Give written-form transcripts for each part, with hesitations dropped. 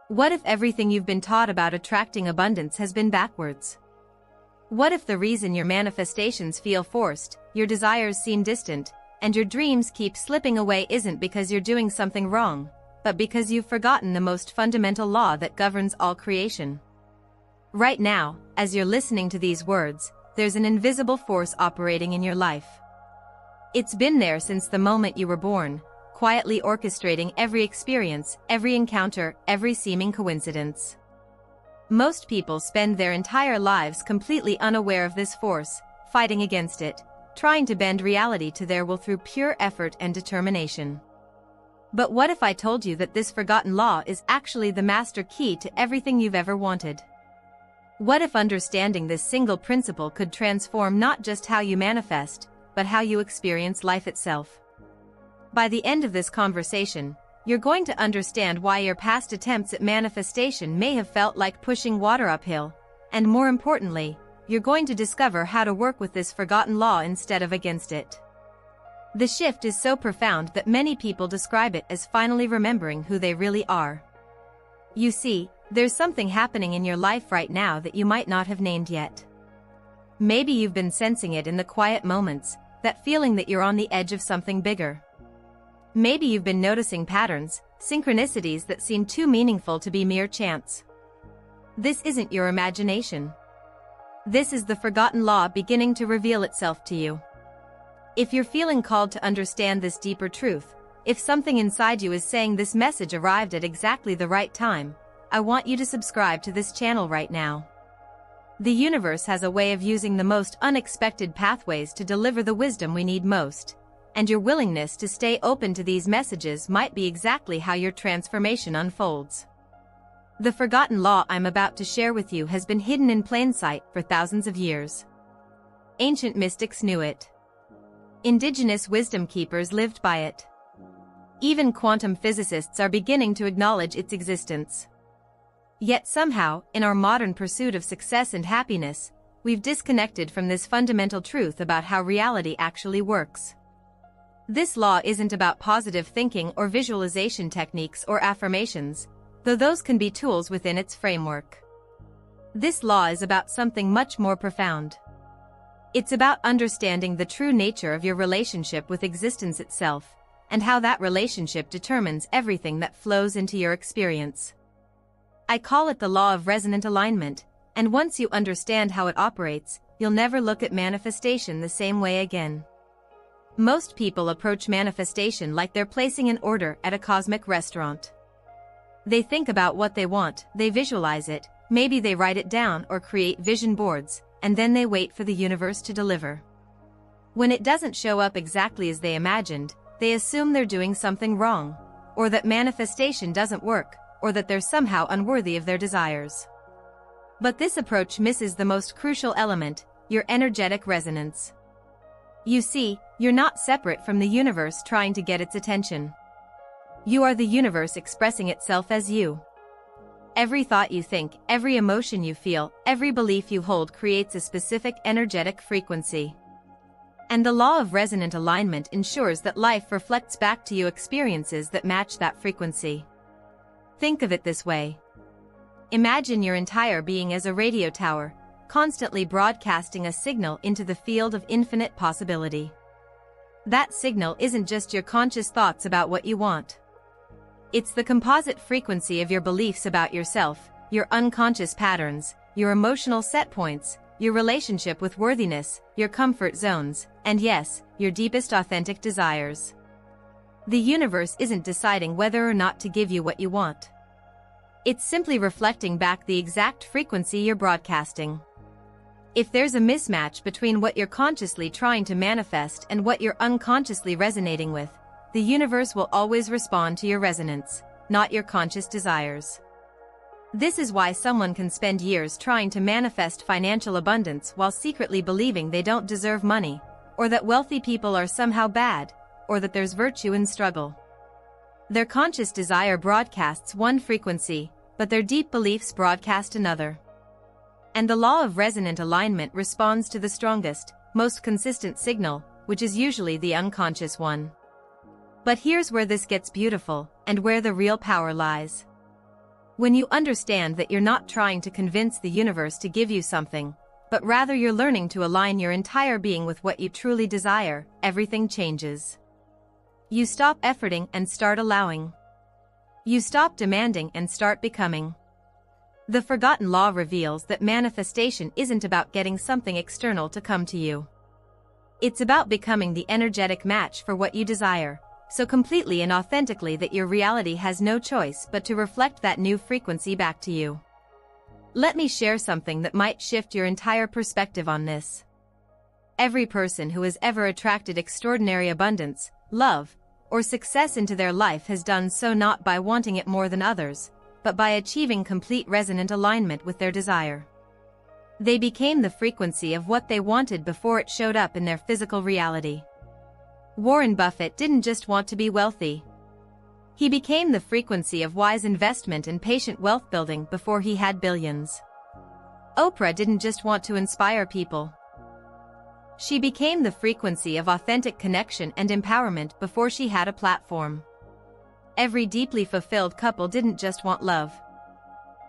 What if everything you've been taught about attracting abundance has been backwards? What if the reason your manifestations feel forced, your desires seem distant, and your dreams keep slipping away isn't because you're doing something wrong, but because you've forgotten the most fundamental law that governs all creation? Right now, as you're listening to these words, there's an invisible force operating in your life. It's been there since the moment you were born, quietly orchestrating every experience, every encounter, every seeming coincidence. Most people spend their entire lives completely unaware of this force, fighting against it, trying to bend reality to their will through pure effort and determination. But what if I told you that this forgotten law is actually the master key to everything you've ever wanted? What if understanding this single principle could transform not just how you manifest, but how you experience life itself? By the end of this conversation, you're going to understand why your past attempts at manifestation may have felt like pushing water uphill, and more importantly, you're going to discover how to work with this forgotten law instead of against it. The shift is so profound that many people describe it as finally remembering who they really are. You see, there's something happening in your life right now that you might not have named yet. Maybe you've been sensing it in the quiet moments, that feeling that you're on the edge of something bigger. Maybe you've been noticing patterns, synchronicities that seem too meaningful to be mere chance. This isn't your imagination. This is the forgotten law beginning to reveal itself to you. If you're feeling called to understand this deeper truth, if something inside you is saying this message arrived at exactly the right time, I want you to subscribe to this channel right now. The universe has a way of using the most unexpected pathways to deliver the wisdom we need most, and your willingness to stay open to these messages might be exactly how your transformation unfolds. The forgotten law I'm about to share with you has been hidden in plain sight for thousands of years. Ancient mystics knew it. Indigenous wisdom keepers lived by it. Even quantum physicists are beginning to acknowledge its existence. Yet somehow, in our modern pursuit of success and happiness, we've disconnected from this fundamental truth about how reality actually works. This law isn't about positive thinking or visualization techniques or affirmations, though those can be tools within its framework. This law is about something much more profound. It's about understanding the true nature of your relationship with existence itself, and how that relationship determines everything that flows into your experience. I call it the law of resonant alignment, and once you understand how it operates, you'll never look at manifestation the same way again. Most people approach manifestation like they're placing an order at a cosmic restaurant. They think about what they want, they visualize it, maybe they write it down or create vision boards, and then they wait for the universe to deliver. When it doesn't show up exactly as they imagined, they assume they're doing something wrong, or that manifestation doesn't work, or that they're somehow unworthy of their desires. But this approach misses the most crucial element, your energetic resonance. You see, you're not separate from the universe trying to get its attention. You are the universe expressing itself as you. Every thought you think, every emotion you feel, every belief you hold creates a specific energetic frequency. And the law of resonant alignment ensures that life reflects back to you experiences that match that frequency. Think of it this way. Imagine your entire being as a radio tower, constantly broadcasting a signal into the field of infinite possibility. That signal isn't just your conscious thoughts about what you want. It's the composite frequency of your beliefs about yourself, your unconscious patterns, your emotional set points, your relationship with worthiness, your comfort zones, and yes, your deepest authentic desires. The universe isn't deciding whether or not to give you what you want. It's simply reflecting back the exact frequency you're broadcasting. If there's a mismatch between what you're consciously trying to manifest and what you're unconsciously resonating with, the universe will always respond to your resonance, not your conscious desires. This is why someone can spend years trying to manifest financial abundance while secretly believing they don't deserve money, or that wealthy people are somehow bad, or that there's virtue in struggle. Their conscious desire broadcasts one frequency, but their deep beliefs broadcast another. And the law of resonant alignment responds to the strongest, most consistent signal, which is usually the unconscious one. But here's where this gets beautiful, and where the real power lies. When you understand that you're not trying to convince the universe to give you something, but rather you're learning to align your entire being with what you truly desire, everything changes. You stop efforting and start allowing. You stop demanding and start becoming. The forgotten law reveals that manifestation isn't about getting something external to come to you. It's about becoming the energetic match for what you desire, so completely and authentically that your reality has no choice but to reflect that new frequency back to you. Let me share something that might shift your entire perspective on this. Every person who has ever attracted extraordinary abundance, love, or success into their life has done so not by wanting it more than others, but by achieving complete resonant alignment with their desire. They became the frequency of what they wanted before it showed up in their physical reality. Warren Buffett didn't just want to be wealthy. He became the frequency of wise investment and patient wealth building before he had billions. Oprah didn't just want to inspire people. She became the frequency of authentic connection and empowerment before she had a platform. Every deeply fulfilled couple didn't just want love.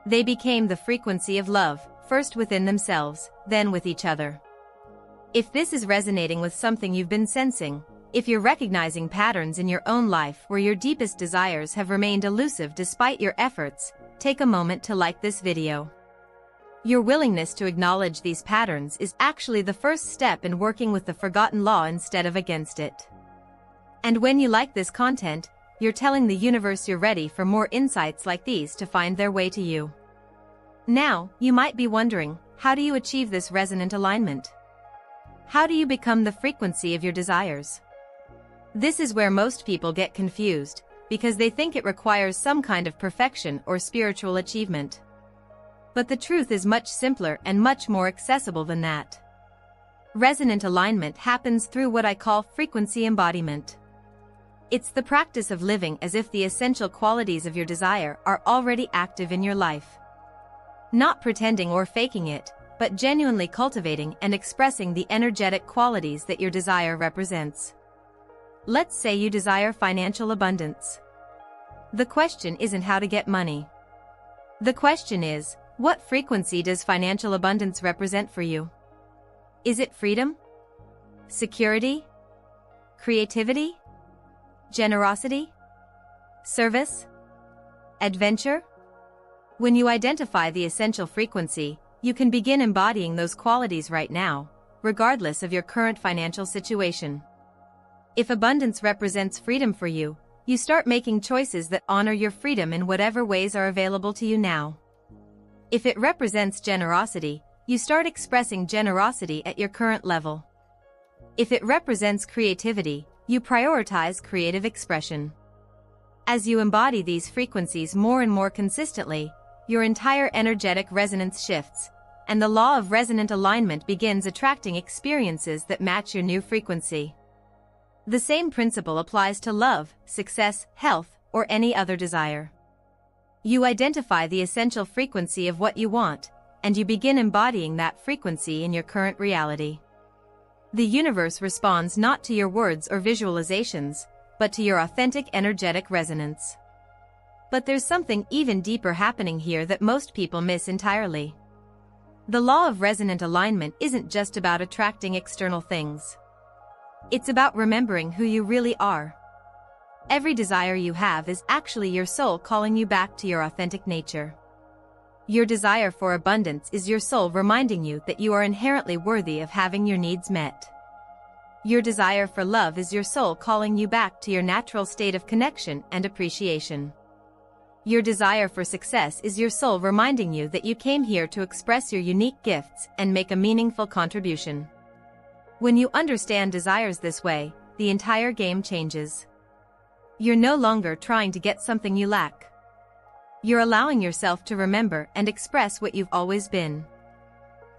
They became the frequency of love, first within themselves, then with each other. If this is resonating with something you've been sensing, if you're recognizing patterns in your own life where your deepest desires have remained elusive despite your efforts, take a moment to like this video. Your willingness to acknowledge these patterns is actually the first step in working with the forgotten law instead of against it. And when you like this content, you're telling the universe you're ready for more insights like these to find their way to you. Now, you might be wondering, how do you achieve this resonant alignment? How do you become the frequency of your desires? This is where most people get confused, because they think it requires some kind of perfection or spiritual achievement. But the truth is much simpler and much more accessible than that. Resonant alignment happens through what I call frequency embodiment. It's the practice of living as if the essential qualities of your desire are already active in your life. Not pretending or faking it, but genuinely cultivating and expressing the energetic qualities that your desire represents. Let's say you desire financial abundance. The question isn't how to get money. The question is, what frequency does financial abundance represent for you? Is it freedom? Security? Creativity? Generosity? Service? Adventure? When you identify the essential frequency, you can begin embodying those qualities right now, regardless of your current financial situation. If abundance represents freedom for you, you start making choices that honor your freedom in whatever ways are available to you now. If it represents generosity, you start expressing generosity at your current level. If it represents creativity, you prioritize creative expression. As you embody these frequencies more and more consistently, your entire energetic resonance shifts, and the law of resonant alignment begins attracting experiences that match your new frequency. The same principle applies to love, success, health, or any other desire. You identify the essential frequency of what you want, and you begin embodying that frequency in your current reality. The universe responds not to your words or visualizations, but to your authentic energetic resonance. But there's something even deeper happening here that most people miss entirely. The law of resonant alignment isn't just about attracting external things. It's about remembering who you really are. Every desire you have is actually your soul calling you back to your authentic nature. Your desire for abundance is your soul reminding you that you are inherently worthy of having your needs met. Your desire for love is your soul calling you back to your natural state of connection and appreciation. Your desire for success is your soul reminding you that you came here to express your unique gifts and make a meaningful contribution. When you understand desires this way, the entire game changes. You're no longer trying to get something you lack. You're allowing yourself to remember and express what you've always been.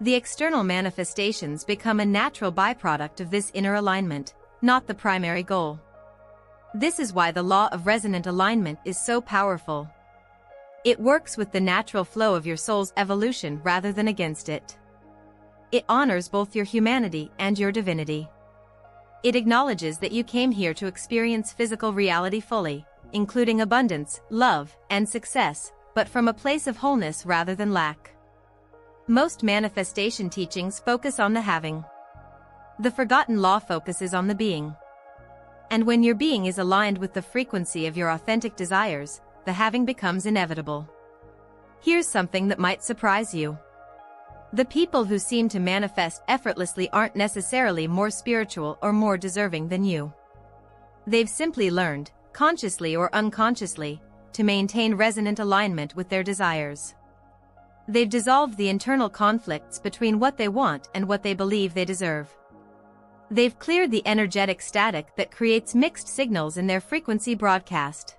The external manifestations become a natural byproduct of this inner alignment, not the primary goal. This is why the law of resonant alignment is so powerful. It works with the natural flow of your soul's evolution rather than against it. It honors both your humanity and your divinity. It acknowledges that you came here to experience physical reality fully, including abundance, love, and success, but from a place of wholeness rather than lack. Most manifestation teachings focus on the having. The forgotten law focuses on the being. And when your being is aligned with the frequency of your authentic desires, the having becomes inevitable. Here's something that might surprise you. The people who seem to manifest effortlessly aren't necessarily more spiritual or more deserving than you. They've simply learned, consciously or unconsciously, to maintain resonant alignment with their desires. They've dissolved the internal conflicts between what they want and what they believe they deserve. They've cleared the energetic static that creates mixed signals in their frequency broadcast.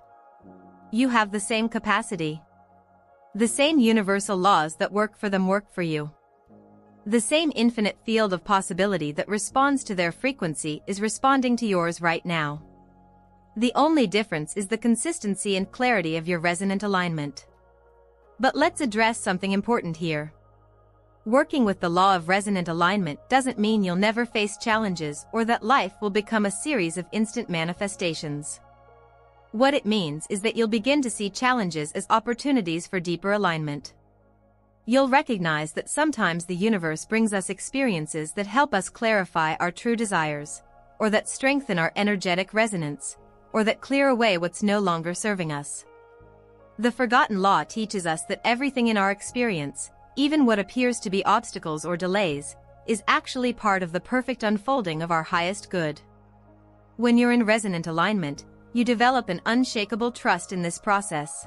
You have the same capacity. The same universal laws that work for them work for you. The same infinite field of possibility that responds to their frequency is responding to yours right now. The only difference is the consistency and clarity of your resonant alignment. But let's address something important here. Working with the law of resonant alignment doesn't mean you'll never face challenges or that life will become a series of instant manifestations. What it means is that you'll begin to see challenges as opportunities for deeper alignment. You'll recognize that sometimes the universe brings us experiences that help us clarify our true desires, or that strengthen our energetic resonance, or that clear away what's no longer serving us. The forgotten law teaches us that everything in our experience, even what appears to be obstacles or delays, is actually part of the perfect unfolding of our highest good. When you're in resonant alignment, you develop an unshakable trust in this process.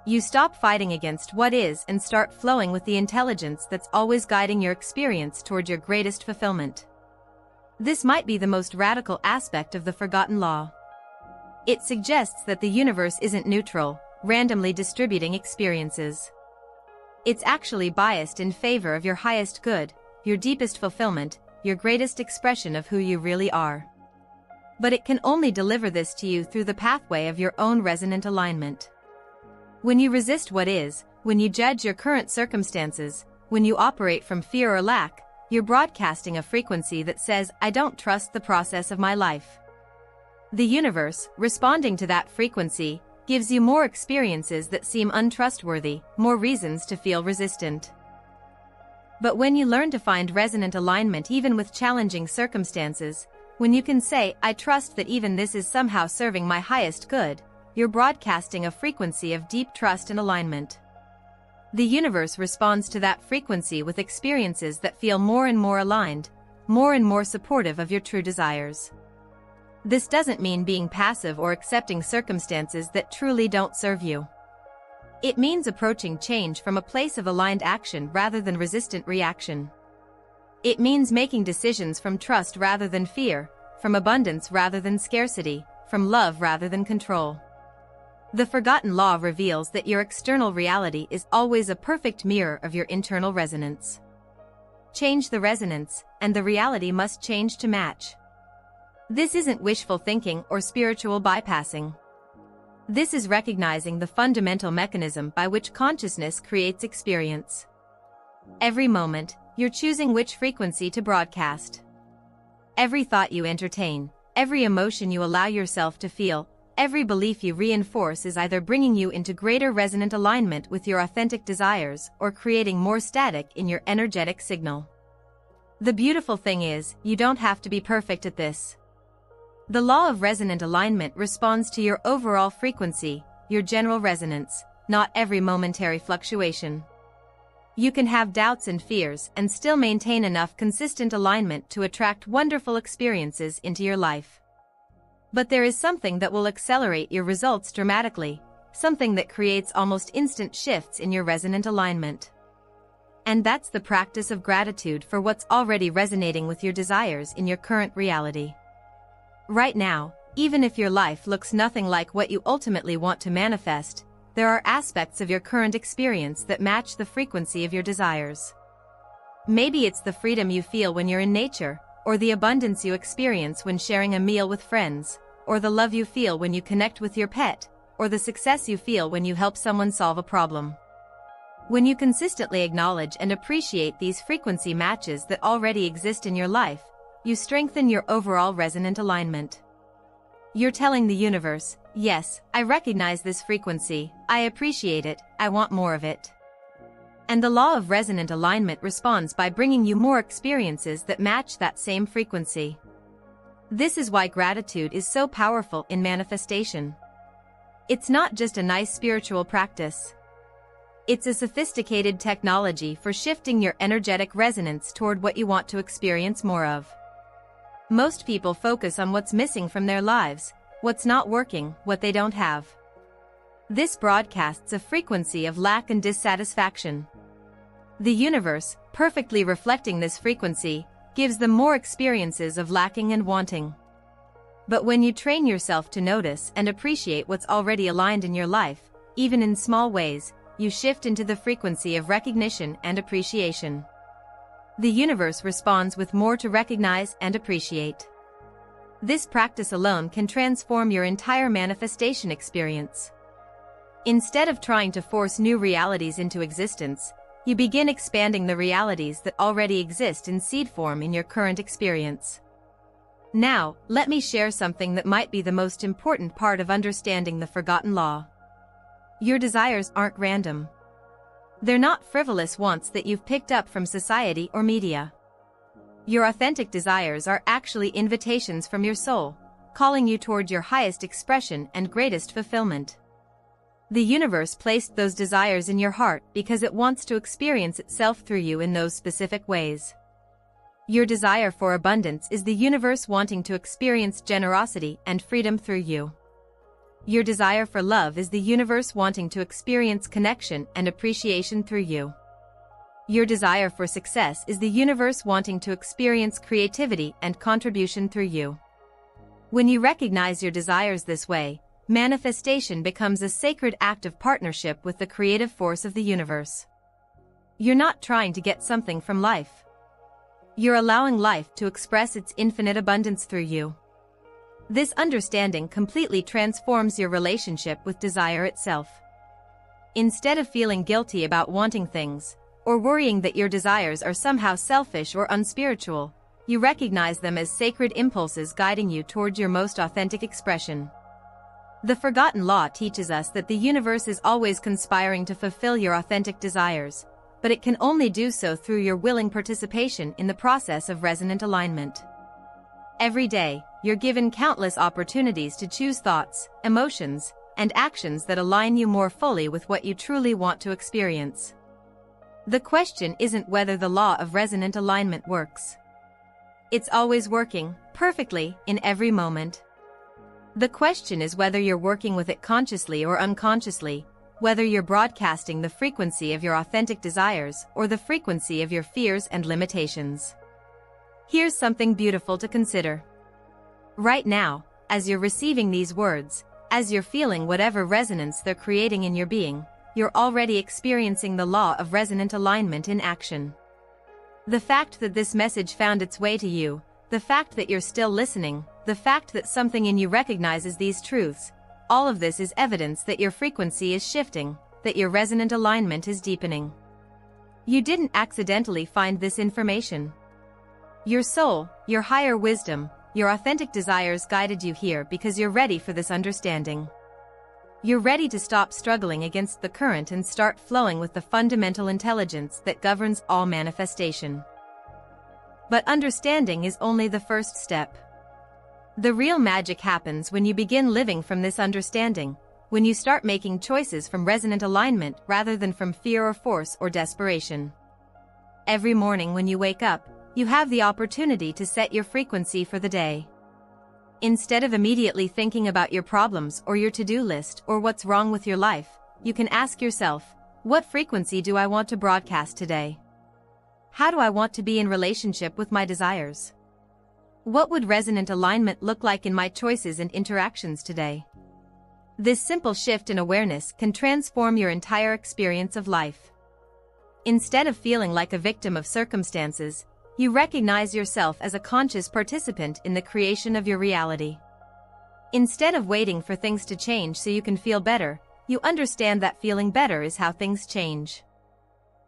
You stop fighting against what is and start flowing with the intelligence that's always guiding your experience toward your greatest fulfillment. This might be the most radical aspect of the forgotten law. It suggests that the universe isn't neutral, randomly distributing experiences. It's actually biased in favor of your highest good, your deepest fulfillment, your greatest expression of who you really are. But it can only deliver this to you through the pathway of your own resonant alignment. When you resist what is, when you judge your current circumstances, when you operate from fear or lack, you're broadcasting a frequency that says, "I don't trust the process of my life." The universe, responding to that frequency, gives you more experiences that seem untrustworthy, more reasons to feel resistant. But when you learn to find resonant alignment even with challenging circumstances, when you can say, "I trust that even this is somehow serving my highest good," you're broadcasting a frequency of deep trust and alignment. The universe responds to that frequency with experiences that feel more and more aligned, more and more supportive of your true desires. This doesn't mean being passive or accepting circumstances that truly don't serve you. It means approaching change from a place of aligned action rather than resistant reaction. It means making decisions from trust rather than fear, from abundance rather than scarcity, from love rather than control. The forgotten law reveals that your external reality is always a perfect mirror of your internal resonance. Change the resonance, and the reality must change to match. This isn't wishful thinking or spiritual bypassing. This is recognizing the fundamental mechanism by which consciousness creates experience. Every moment, you're choosing which frequency to broadcast. Every thought you entertain, every emotion you allow yourself to feel, every belief you reinforce is either bringing you into greater resonant alignment with your authentic desires or creating more static in your energetic signal. The beautiful thing is, you don't have to be perfect at this. The law of resonant alignment responds to your overall frequency, your general resonance, not every momentary fluctuation. You can have doubts and fears and still maintain enough consistent alignment to attract wonderful experiences into your life. But there is something that will accelerate your results dramatically, something that creates almost instant shifts in your resonant alignment. And that's the practice of gratitude for what's already resonating with your desires in your current reality. Right now, even if your life looks nothing like what you ultimately want to manifest, there are aspects of your current experience that match the frequency of your desires. Maybe it's the freedom you feel when you're in nature, or the abundance you experience when sharing a meal with friends, or the love you feel when you connect with your pet, or the success you feel when you help someone solve a problem. When you consistently acknowledge and appreciate these frequency matches that already exist in your life, you strengthen your overall resonant alignment. You're telling the universe, Yes, I recognize this frequency, I appreciate it, I want more of it. And the law of resonant alignment responds by bringing you more experiences that match that same frequency. This is why gratitude is so powerful in manifestation. It's not just a nice spiritual practice. It's a sophisticated technology for shifting your energetic resonance toward what you want to experience more of. Most people focus on what's missing from their lives, what's not working, what they don't have. This broadcasts a frequency of lack and dissatisfaction. The universe, perfectly reflecting this frequency, gives them more experiences of lacking and wanting. But when you train yourself to notice and appreciate what's already aligned in your life, even in small ways, you shift into the frequency of recognition and appreciation. The universe responds with more to recognize and appreciate. This practice alone can transform your entire manifestation experience. Instead of trying to force new realities into existence, you begin expanding the realities that already exist in seed form in your current experience. Now, let me share something that might be the most important part of understanding the forgotten law. Your desires aren't random. They're not frivolous wants that you've picked up from society or media. Your authentic desires are actually invitations from your soul, calling you toward your highest expression and greatest fulfillment. The universe placed those desires in your heart because it wants to experience itself through you in those specific ways. Your desire for abundance is the universe wanting to experience generosity and freedom through you. Your desire for love is the universe wanting to experience connection and appreciation through you. Your desire for success is the universe wanting to experience creativity and contribution through you. When you recognize your desires this way, manifestation becomes a sacred act of partnership with the creative force of the universe. You're not trying to get something from life. You're allowing life to express its infinite abundance through you. This understanding completely transforms your relationship with desire itself. Instead of feeling guilty about wanting things, or worrying that your desires are somehow selfish or unspiritual, you recognize them as sacred impulses guiding you toward your most authentic expression. The forgotten law teaches us that the universe is always conspiring to fulfill your authentic desires, but it can only do so through your willing participation in the process of resonant alignment. Every day, you're given countless opportunities to choose thoughts, emotions, and actions that align you more fully with what you truly want to experience. The question isn't whether the law of resonant alignment works. It's always working, perfectly, in every moment. The question is whether you're working with it consciously or unconsciously, whether you're broadcasting the frequency of your authentic desires or the frequency of your fears and limitations. Here's something beautiful to consider. Right now, as you're receiving these words, as you're feeling whatever resonance they're creating in your being, you're already experiencing the law of resonant alignment in action. The fact that this message found its way to you, the fact that you're still listening, the fact that something in you recognizes these truths, all of this is evidence that your frequency is shifting, that your resonant alignment is deepening. You didn't accidentally find this information. Your soul, your higher wisdom, your authentic desires guided you here because you're ready for this understanding. You're ready to stop struggling against the current and start flowing with the fundamental intelligence that governs all manifestation. But understanding is only the first step. The real magic happens when you begin living from this understanding, when you start making choices from resonant alignment rather than from fear or force or desperation. Every morning when you wake up, you have the opportunity to set your frequency for the day. Instead of immediately thinking about your problems or your to-do list or what's wrong with your life, you can ask yourself, what frequency do I want to broadcast today? How do I want to be in relationship with my desires? What would resonant alignment look like in my choices and interactions today? This simple shift in awareness can transform your entire experience of life. Instead of feeling like a victim of circumstances, you recognize yourself as a conscious participant in the creation of your reality. Instead of waiting for things to change so you can feel better, you understand that feeling better is how things change.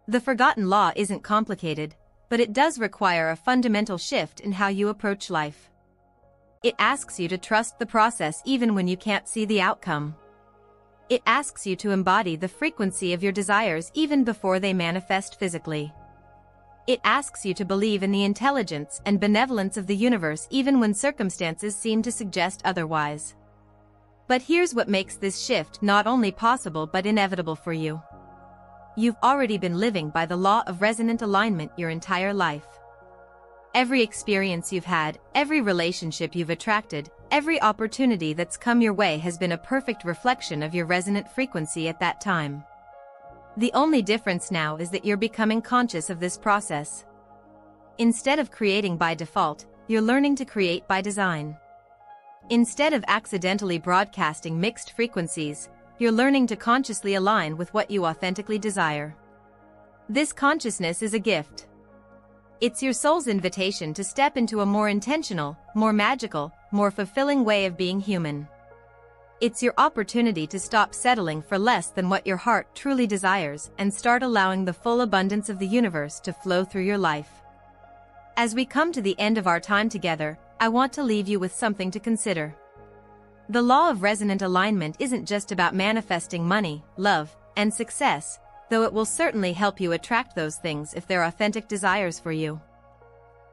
The forgotten law isn't complicated, but it does require a fundamental shift in how you approach life. It asks you to trust the process even when you can't see the outcome. It asks you to embody the frequency of your desires even before they manifest physically. It asks you to believe in the intelligence and benevolence of the universe even when circumstances seem to suggest otherwise. But here's what makes this shift not only possible but inevitable for you. You've already been living by the law of resonant alignment your entire life. Every experience you've had, every relationship you've attracted, every opportunity that's come your way has been a perfect reflection of your resonant frequency at that time. The only difference now is that you're becoming conscious of this process. Instead of creating by default, you're learning to create by design. Instead of accidentally broadcasting mixed frequencies, you're learning to consciously align with what you authentically desire. This consciousness is a gift. It's your soul's invitation to step into a more intentional, more magical, more fulfilling way of being human. It's your opportunity to stop settling for less than what your heart truly desires and start allowing the full abundance of the universe to flow through your life. As we come to the end of our time together, I want to leave you with something to consider. The law of resonant alignment isn't just about manifesting money, love, and success, though it will certainly help you attract those things if they're authentic desires for you.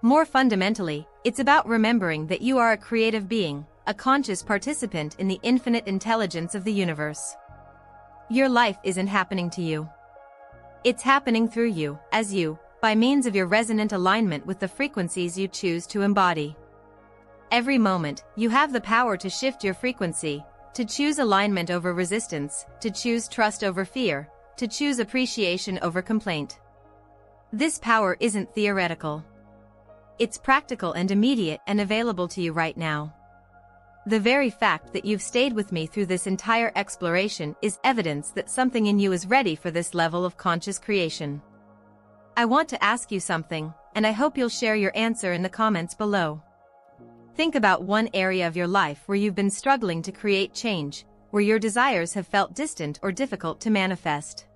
More fundamentally, it's about remembering that you are a creative being, a conscious participant in the infinite intelligence of the universe. Your life isn't happening to you. It's happening through you, as you, by means of your resonant alignment with the frequencies you choose to embody. Every moment, you have the power to shift your frequency, to choose alignment over resistance, to choose trust over fear, to choose appreciation over complaint. This power isn't theoretical. It's practical and immediate and available to you right now. The very fact that you've stayed with me through this entire exploration is evidence that something in you is ready for this level of conscious creation. I want to ask you something, and I hope you'll share your answer in the comments below. Think about one area of your life where you've been struggling to create change, where your desires have felt distant or difficult to manifest.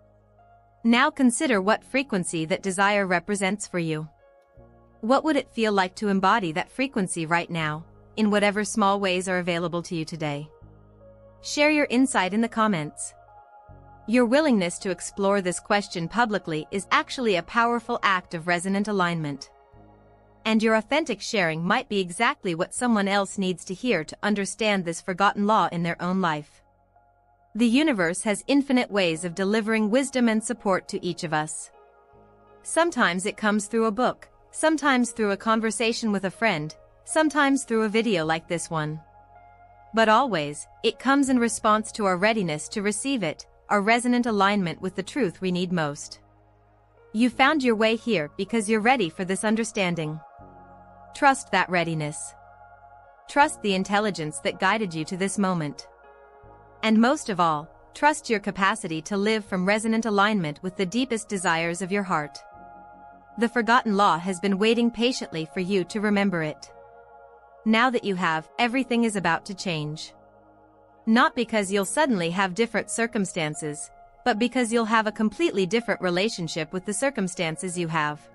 Now consider what frequency that desire represents for you. What would it feel like to embody that frequency right now, in whatever small ways are available to you today? Share your insight in the comments. Your willingness to explore this question publicly is actually a powerful act of resonant alignment. And your authentic sharing might be exactly what someone else needs to hear to understand this forgotten law in their own life. The universe has infinite ways of delivering wisdom and support to each of us. Sometimes it comes through a book, sometimes through a conversation with a friend, sometimes through a video like this one. But always, it comes in response to our readiness to receive it, our resonant alignment with the truth we need most. You found your way here because you're ready for this understanding. Trust that readiness. Trust the intelligence that guided you to this moment. And most of all, trust your capacity to live from resonant alignment with the deepest desires of your heart. The forgotten law has been waiting patiently for you to remember it. Now that you have, everything is about to change. Not because you'll suddenly have different circumstances, but because you'll have a completely different relationship with the circumstances you have.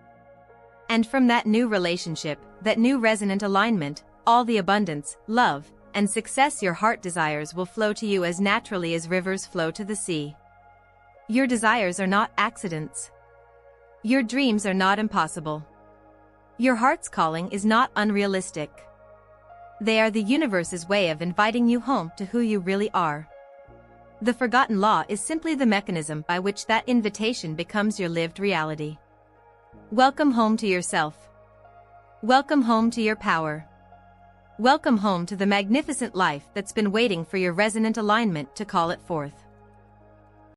And from that new relationship, that new resonant alignment, all the abundance, love, and success your heart desires will flow to you as naturally as rivers flow to the sea. Your desires are not accidents. Your dreams are not impossible. Your heart's calling is not unrealistic. They are the universe's way of inviting you home to who you really are. The forgotten law is simply the mechanism by which that invitation becomes your lived reality. Welcome home to yourself. Welcome home to your power. Welcome home to the magnificent life that's been waiting for your resonant alignment to call it forth.